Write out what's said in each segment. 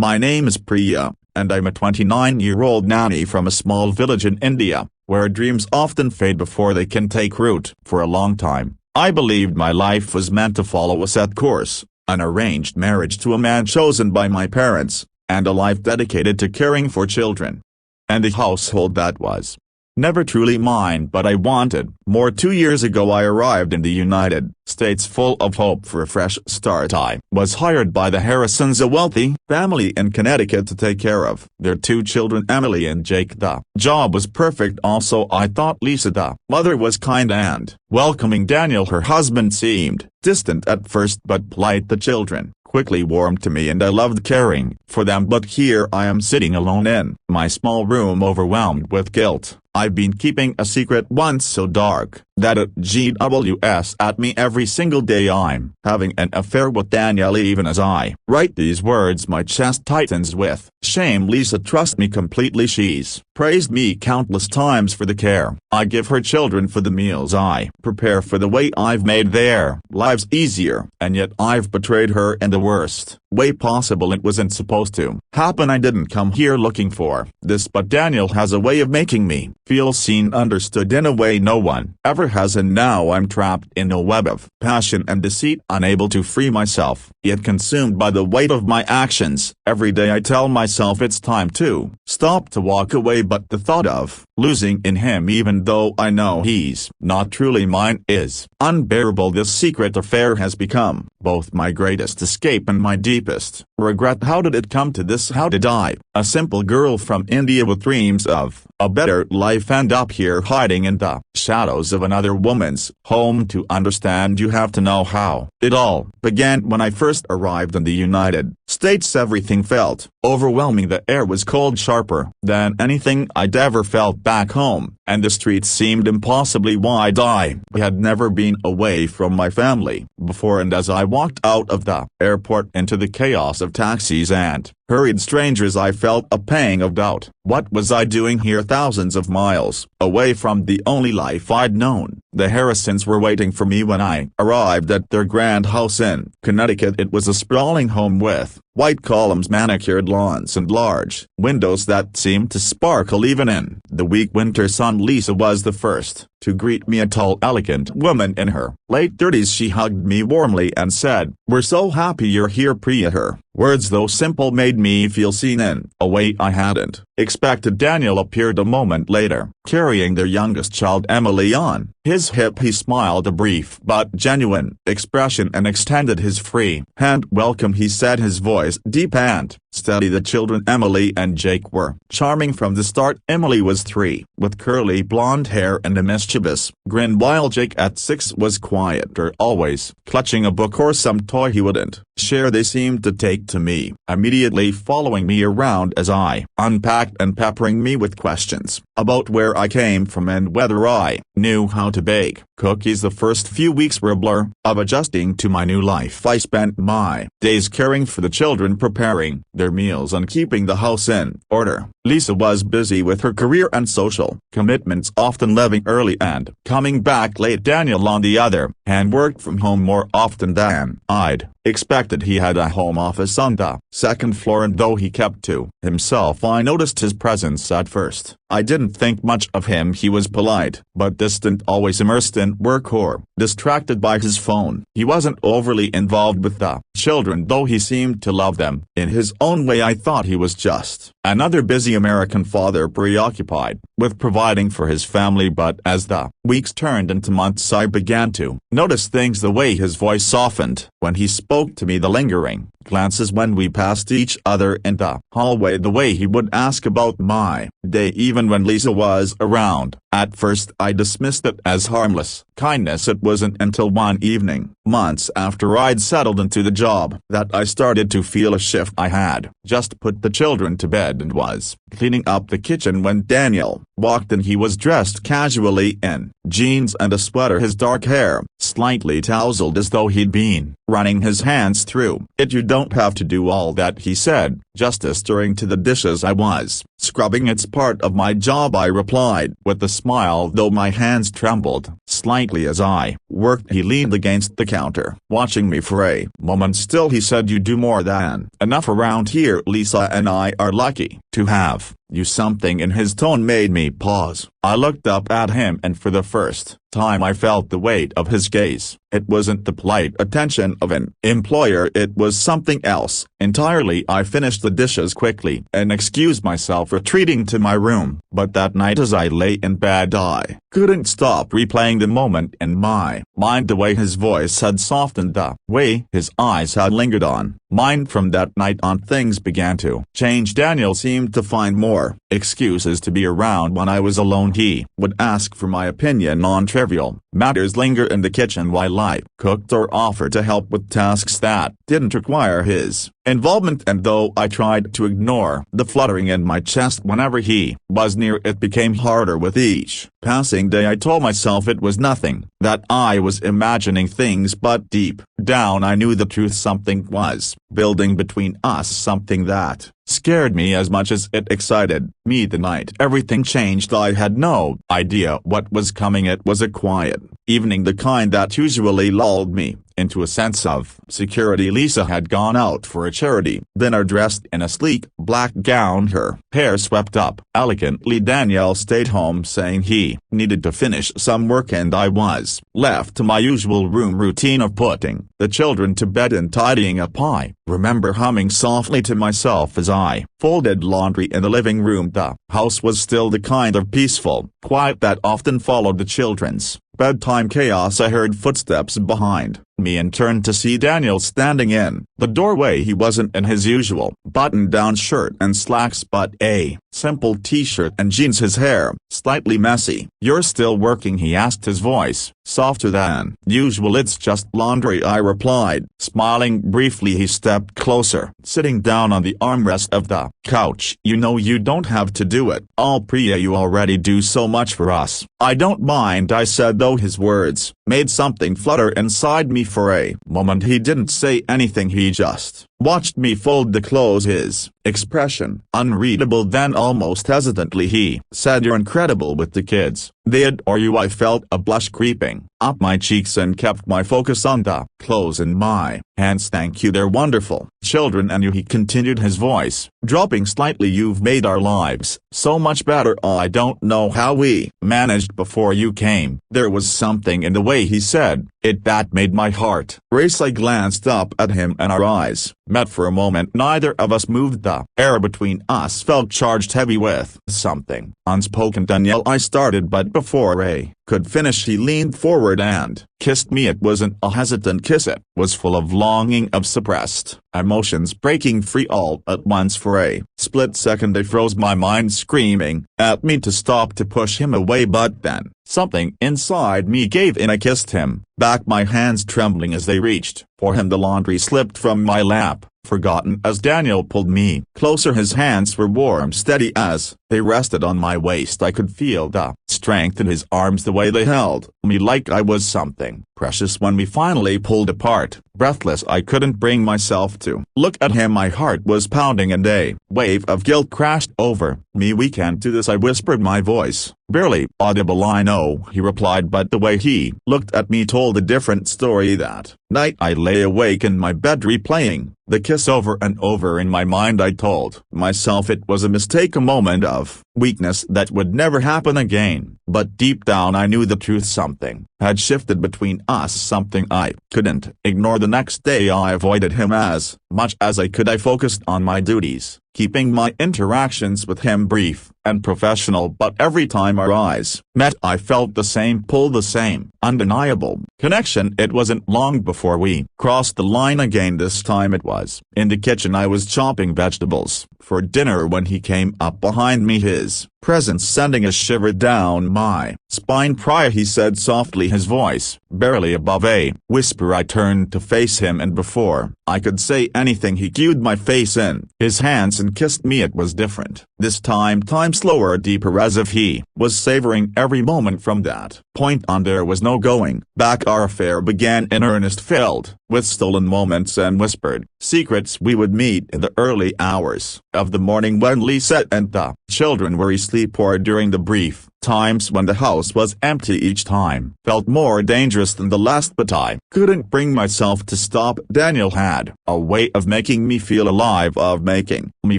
My name is Priya, and I'm a 29-year-old nanny from a small village in India, where dreams often fade before they can take root. For a long time, I believed my life was meant to follow a set course, an arranged marriage to a man chosen by my parents, and a life dedicated to caring for children. And a household that was never truly mine, but I wanted more. 2 years ago I arrived in the United States full of hope for a fresh start. I was hired by the Harrisons, a wealthy family in Connecticut, to take care of their 2 children, Emily and Jake. The job was perfect. Also, I thought Lisa, the mother, was kind and welcoming. Daniel, her husband, seemed distant at first but polite. The children quickly warmed to me and I loved caring for them. But here I am sitting alone in my small room, overwhelmed with guilt. I've been keeping a secret once so dark that it GWS at me every single day. I'm having an affair with Danielle. Even as I write these words, my chest tightens with shame. Lisa trusts me completely. She's praised me countless times for the care I give her children, for the meals I prepare, for the way I've made their lives easier. And yet I've betrayed her in the worst way possible. It wasn't supposed to happen. I didn't come here looking for this, but Daniel has a way of making me feel seen, understood in a way no one ever has, and now I'm trapped in a web of passion and deceit, unable to free myself, yet consumed by the weight of my actions. Every day I tell myself it's time to stop, to walk away, but the thought of losing in him, even though I know he's not truly mine, is unbearable. This secret affair has become both my greatest escape and my deepest regret. How did it come to this? How did I, a simple girl from India with dreams of a better life, end up here hiding in the shadows of another woman's home? To understand, you have to know how it all began. When I first arrived in the United States, everything felt overwhelming. The air was cold, sharper than anything I'd ever felt back home, and the streets seemed impossibly wide. I had never been away from my family before, and as I walked out of the airport into the chaos of taxis and hurried strangers, I felt a pang of doubt. What was I doing here, thousands of miles away from the only life I'd known? The Harrisons were waiting for me when I arrived at their grand house in Connecticut. It was a sprawling home with white columns, manicured lawns, and large windows that seemed to sparkle even in the weak winter sun. Lisa was the first to greet me, a tall, elegant woman in her late 30s. She hugged me warmly and said, "We're so happy you're here, Priya." Her words, though simple, made me feel seen in a way I hadn't expected. Daniel appeared a moment later, carrying their youngest child, Emily, on his hip. He smiled, a brief but genuine expression, and extended his free hand. "Welcome," he said, his voice deep and steady. The children, Emily and Jake, were charming from the start. Emily was 3, with curly blonde hair and a mischievous grin, while Jake, at 6, was quieter, always clutching a book or some toy he wouldn't share. They seemed to take to me immediately, following me around as I unpacked and peppering me with questions about where I came from and whether I knew how to bake cookies. The first few weeks were a blur of adjusting to my new life. I spent my days caring for the children, preparing their meals, and keeping the house in order. Lisa was busy with her career and social commitments, often leaving early and coming back late. Daniel, on the other hand, worked from home more often than I'd expected. He had a home office on the 2nd floor, and though he kept to himself, I noticed his presence at first. I didn't think much of him. He was polite, but distant, always immersed in work or distracted by his phone. He wasn't overly involved with the children, though he seemed to love them in his own way. I thought he was just another busy American father, preoccupied with providing for his family. But as the weeks turned into months, I began to notice things. The way his voice softened when he spoke to me, the lingering glances when we passed each other in the hallway, the way he would ask about my day even when Lisa was around. At first I dismissed it as harmless kindness. It wasn't until one evening, months after I'd settled into the job, that I started to feel a shift. I had just put the children to bed and was cleaning up the kitchen when Daniel walked in. He was dressed casually in jeans and a sweater, his dark hair slightly tousled as though he'd been running his hands through it. "You don't have to do all that," he said, just as stirring to the dishes I was scrubbing. "It's part of my job," I replied with a smile, though my hands trembled slightly as I worked. He leaned against the counter, watching me for a moment still. He said, "You do more than enough around here. Lisa and I are lucky to have you." Something in his tone made me pause. I looked up at him, and for the first time I felt the weight of his gaze. It wasn't the polite attention of an employer, it was something else entirely. I finished the dishes quickly and excused myself, retreating to my room. But that night as I lay in bed I couldn't stop replaying the moment in my mind, the way his voice had softened, the way his eyes had lingered on mine. From that night on things began to change. Daniel seemed to find more excuses to be around when I was alone. He would ask for my opinion on trivial matters, linger in the kitchen while I cooked, or offer to help with tasks that didn't require his involvement. And though I tried to ignore the fluttering in my chest whenever he was near, it became harder with each passing day. I told myself it was nothing, that I was imagining things, but deep down I knew the truth. Something was building between us, something that scared me as much as it excited me. The night everything changed, I had no idea what was coming. It was a quiet evening, the kind that usually lulled me into a sense of security. Lisa had gone out for a charity dinner dressed in a sleek black gown, her hair swept up elegantly. Daniel stayed home saying he needed to finish some work, and I was left to my usual room routine of putting the children to bed and tidying up. I remember humming softly to myself as I folded laundry in the living room. The house was still the kind of peaceful quiet that often followed the children's bedtime chaos. I heard footsteps behind me and turned to see Daniel standing in the doorway. He wasn't in his usual button-down shirt and slacks, but a simple t-shirt and jeans, his hair slightly messy. "You're still working?" he asked, his voice softer than usual. "It's just laundry," I replied, smiling briefly. He stepped closer, sitting down on the armrest of the couch. "You know you don't have to do it all, Priya. You already do so much for us." "I don't mind," I said, though his words made something flutter inside me. For a moment he didn't say anything, he just watched me fold the clothes, his expression unreadable. Then almost hesitantly he said, "You're incredible with the kids. They adore you." I felt a blush creeping up my cheeks and kept my focus on the clothes in my hands. "Thank you, they're wonderful children, and you," he continued, his voice dropping slightly. "You've made our lives so much better. I don't know how we managed before you came." There was something in the way he said it that made my heart race. I glanced up at him and our eyes met for a moment. Neither of us moved. The air between us felt charged, heavy with something unspoken. "Danielle," I started, but before I could finish he leaned forward and kissed me. It wasn't a hesitant kiss, it was full of longing, of suppressed emotions breaking free all at once. For a split second I froze, my mind screaming at me to stop, to push him away, but then something inside me gave in. I kissed him back, my hands trembling as they reached for him. The laundry slipped from my lap, forgotten as Daniel pulled me closer. His hands were warm, steady as they rested on my waist. I could feel the strength in his arms, the way they held me like I was something precious. When we finally pulled apart, breathless, I couldn't bring myself to look at him. My heart was pounding and a wave of guilt crashed over me. "We can't do this," I whispered, my voice barely audible. "I know," he replied, but the way he looked at me told a different story. That night I lay awake in my bed replaying the kiss over and over in my mind. I told myself it was a mistake, a moment of weakness that would never happen again. But deep down I knew the truth. Something had shifted between us, something I couldn't ignore. The next day I avoided him as much as I could. I focused on my duties, keeping my interactions with him brief and professional, but every time our eyes met I felt the same pull, the same undeniable connection. It wasn't long before we crossed the line again. This time it was in the kitchen. I was chopping vegetables for dinner when he came up behind me, his presence sending a shiver down my spine. "Priya," he said softly, his voice barely above a whisper. I turned to face him, and before I could say anything he cued my face in his hands and kissed me. It was different this time slower, deeper, as if he was savoring every moment. From that point on there was no going back. Our affair began in earnest, filled with stolen moments and whispered secrets. We would meet in the early hours of the morning when Lisa and the children were asleep, or during the brief times when the house was empty. Each time felt more dangerous than the last, but I couldn't bring myself to stop. Daniel had a way of making me feel alive, of making me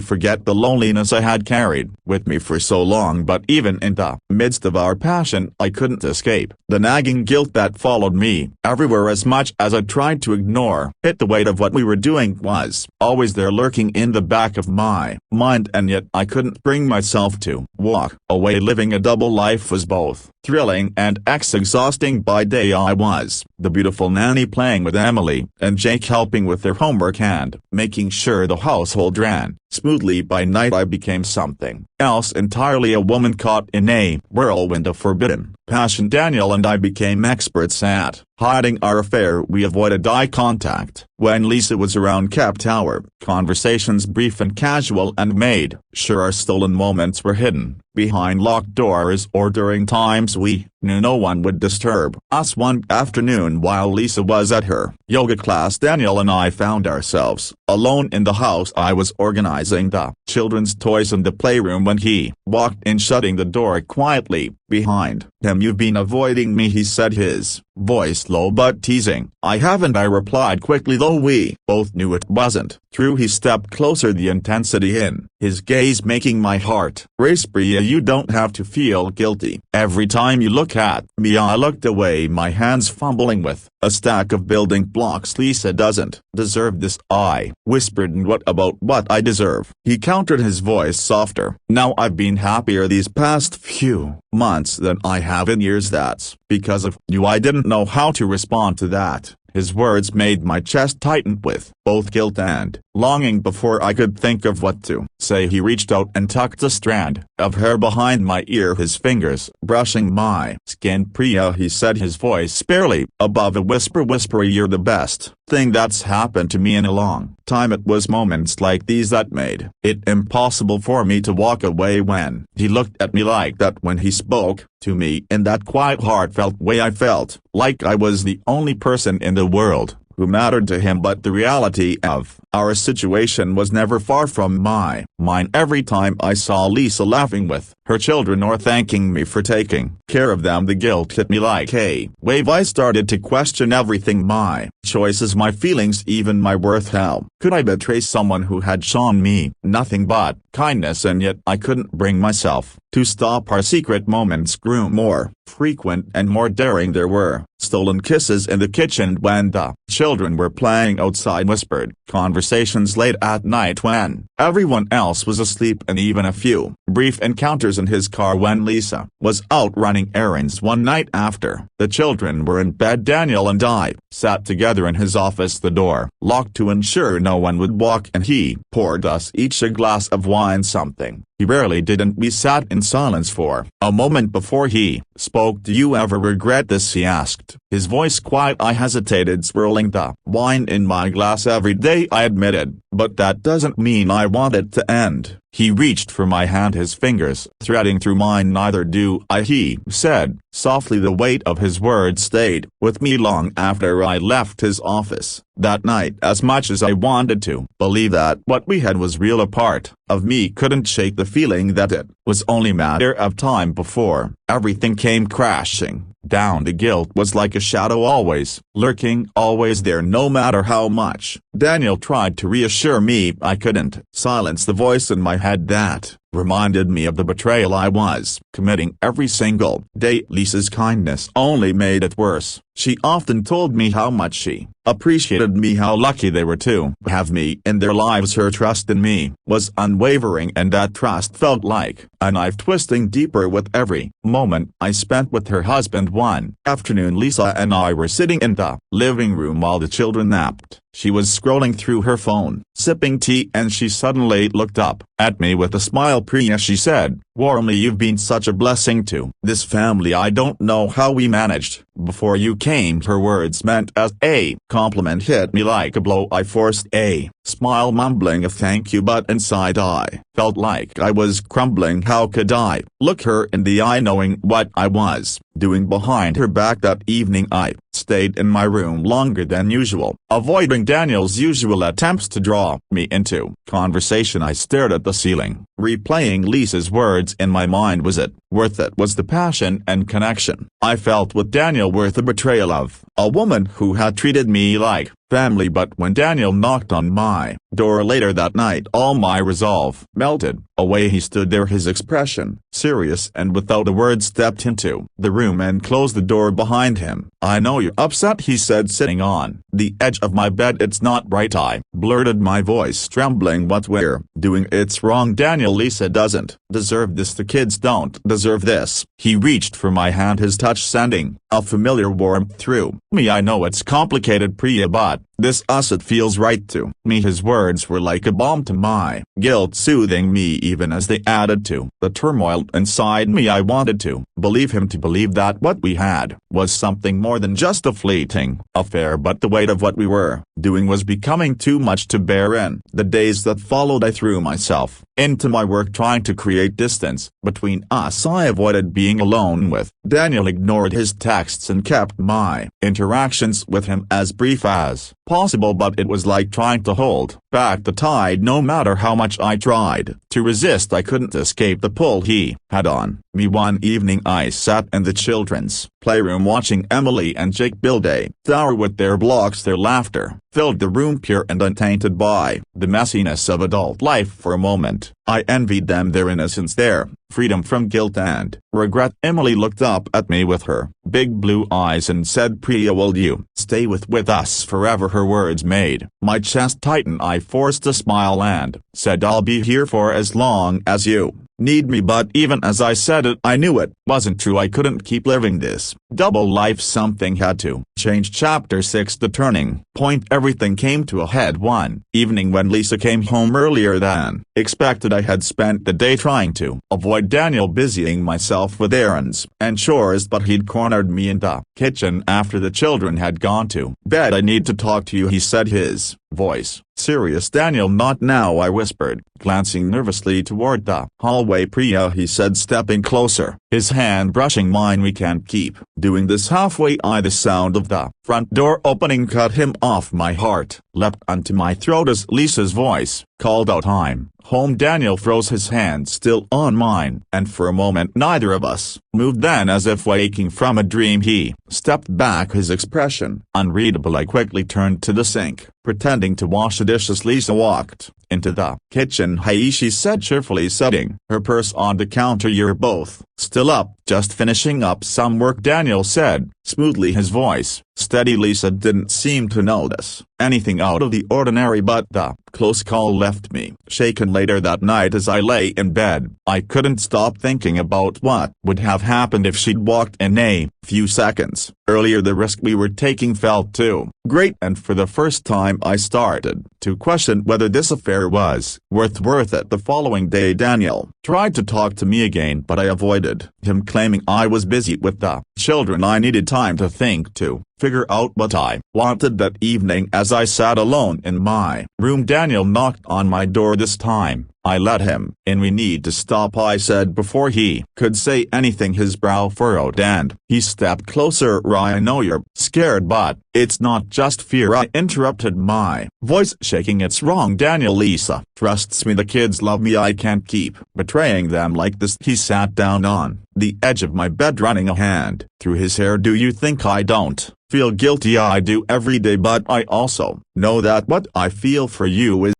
forget the loneliness I had carried with me for so long. But even in the midst of our passion, I couldn't escape the nagging guilt that followed me everywhere. As much as I tried to ignore it, the weight of what we were doing was always there, lurking in the back of my mind, and yet I couldn't bring myself to walk away. Living a double life was both thrilling and exhausting. By day I was the beautiful nanny, playing with Emily and Jake, helping with their homework and making sure the household ran smoothly. By night I became something else entirely, a woman caught in a whirlwind of forbidden passion. Daniel and I became experts at hiding our affair. We avoided eye contact when Lisa was around, kept our conversations brief and casual, and made sure our stolen moments were hidden behind locked doors or during times we knew no one would disturb us. One afternoon while Lisa was at her yoga class, Daniel and I found ourselves alone in the house. I was organizing the children's toys in the playroom when he walked in, shutting the door quietly behind him. "You've been avoiding me," he said, his voice low but teasing. "I haven't," I replied quickly, though we both knew it wasn't true. He stepped closer, the intensity in his gaze making my heart race. "Priya, you don't have to feel guilty every time you look at me." I looked away, my hands fumbling with a stack of building blocks. "Lisa doesn't deserve this," I whispered. "And what about what I deserve?" he countered, his voice softer. "Now I've been happier these past few months than I have in years. That's because of you." I didn't know how to respond to that. His words made my chest tighten with both guilt and longing. Before I could think of what to say, he reached out and tucked a strand of hair behind my ear, his fingers brushing my skin. "Priya," he said, his voice barely above a whisper, "You're the best thing that's happened to me in a long time." It was moments like these that made it impossible for me to walk away. When he looked at me like that, when he spoke to me in that quiet, heartfelt way, I felt like I was the only person in the world who mattered to him. But the reality of our situation was never far from my mind. Every time I saw Lisa laughing with her children or thanking me for taking care of them, the guilt hit me like a wave. I started to question everything, my choices, my feelings, even my worth. How could I betray someone who had shown me nothing but kindness? And yet I couldn't bring myself to stop. Our secret moments grew more frequent and more daring. There were stolen kisses in the kitchen when the children were playing outside, whispered conversations late at night when everyone else was asleep, and even a few brief encounters in his car when Lisa was out running errands. One night after the children were in bed, Daniel and I sat together in his office, the door locked to ensure no one would walk in. He poured us each a glass of wine, something he rarely did, and we sat in silence for a moment before he spoke. "Do you ever regret this?" he asked, his voice quiet. I hesitated, swirling the wine in my glass. "Every day," I admitted, "but that doesn't mean I want it to end." He reached for my hand, his fingers threading through mine. "Neither do I," he said softly. The weight of his words stayed with me long after I left his office that night. As much as I wanted to believe that what we had was real, a part of me couldn't shake the feeling that it was only a matter of time before everything came crashing down. The guilt was like a shadow, always lurking, always there, no matter how much Daniel tried to reassure me. I couldn't silence the voice in my head that reminded me of the betrayal I was committing every single day. Lisa's kindness only made it worse. She often told me how much she appreciated me, how lucky they were to have me in their lives. Her trust in me was unwavering, and that trust felt like a knife twisting deeper with every moment I spent with her husband. One afternoon, Lisa and I were sitting in the living room while the children napped. She was scrolling through her phone, sipping tea, and she suddenly looked up at me with a smile. "Priya," she said, Warmly, you've been such a blessing to this family. I don't know how we managed before you came. Her words meant as a compliment hit me like a blow. I forced a smile, mumbling a thank you, but inside I felt like I was crumbling. How could I look her in the eye knowing what I was doing behind her back? That evening I stayed in my room longer than usual, avoiding Daniel's usual attempts to draw me into conversation. I stared at the ceiling, replaying Lisa's words in my mind. Was it worth it? Was the passion and connection I felt with Daniel worth the betrayal of a woman who had treated me like family? But when Daniel knocked on my door later that night, all my resolve melted away. He stood there, his expression serious, and without a word stepped into the room and closed the door behind him. I know you're upset, he said, sitting on the edge of my bed. It's not right, I blurted, my voice trembling. What we're doing, it's wrong, Daniel. Lisa doesn't deserve this. The kids don't deserve this. He reached for my hand, his touch sending a familiar warmth through me. I know it's complicated, Priya, but this us, it feels right to me. His words were like a balm to my guilt, soothing me even as they added to the turmoil inside me. I wanted to believe him, to believe that what we had was something more than just a fleeting affair, but the weight of what we were doing was becoming too much to bear. In the days that followed, I threw myself into my work, trying to create distance between us. I avoided being alone with Daniel, ignored his texts, and kept my interactions with him as brief as possible, but it was like trying to hold back the tide. No matter how much I tried to resist, I couldn't escape the pull he had on me. One evening I sat in the children's playroom watching Emily and Jake build a tower with their blocks. Their laughter filled the room, pure and untainted by the messiness of adult life. For a moment, I envied them, their innocence, their freedom from guilt and regret. Emily looked up at me with her big blue eyes and said, Priya, will you stay with us forever? Her words made my chest tighten. I forced a smile and said, I'll be here for as long as you need me. But even as I said it, I knew it wasn't true. I couldn't keep living this double life. Something had to change. Chapter 6, the turning point. Everything came to a head one evening when Lisa came home earlier than expected. I had spent the day trying to avoid Daniel, busying myself with errands and chores, but he'd cornered me in the kitchen after the children had gone to bed. I need to talk to you, he said, his voice serious. Daniel, not now, I whispered, glancing nervously toward the hallway. Priya, he said, stepping closer, his hand brushing mine. We can't keep doing this halfway. The sound of the front door opening cut him off. My heart leapt onto my throat as Lisa's voice called out, I'm home. Daniel froze, his hand still on mine, and for a moment neither of us moved. Then, as if waking from a dream, he stepped back, his expression unreadable. I quickly turned to the sink, pretending to wash the dishes. Lisa walked into the kitchen. Hey, she said cheerfully, setting her purse on the counter. You're both still up? Just finishing up some work, Daniel said smoothly, his voice steady. Lisa didn't seem to notice anything out of the ordinary, but the close call left me shaken. Later that night, as I lay in bed, I couldn't stop thinking about what would have happened if she'd walked in a few seconds earlier. The risk we were taking felt too great, and for the first time I started to question whether this affair was worth it. The following day, Daniel tried to talk to me again, but I avoided him, claiming I was busy with the children. I needed time to think, to figure out what I wanted. That evening, as I sat alone in my room, Daniel knocked on my door. This time, I let him in. We need to stop, I said before he could say anything, his brow furrowed and he stepped closer. I know you're scared, but it's not just fear, I interrupted, my voice shaking. It's wrong, Daniel. Lisa trusts me, the kids love me, I can't keep betraying them like this. He sat down on the edge of my bed, running a hand through his hair. Do you think I don't feel guilty? I do every day, but I also know that what I feel for you is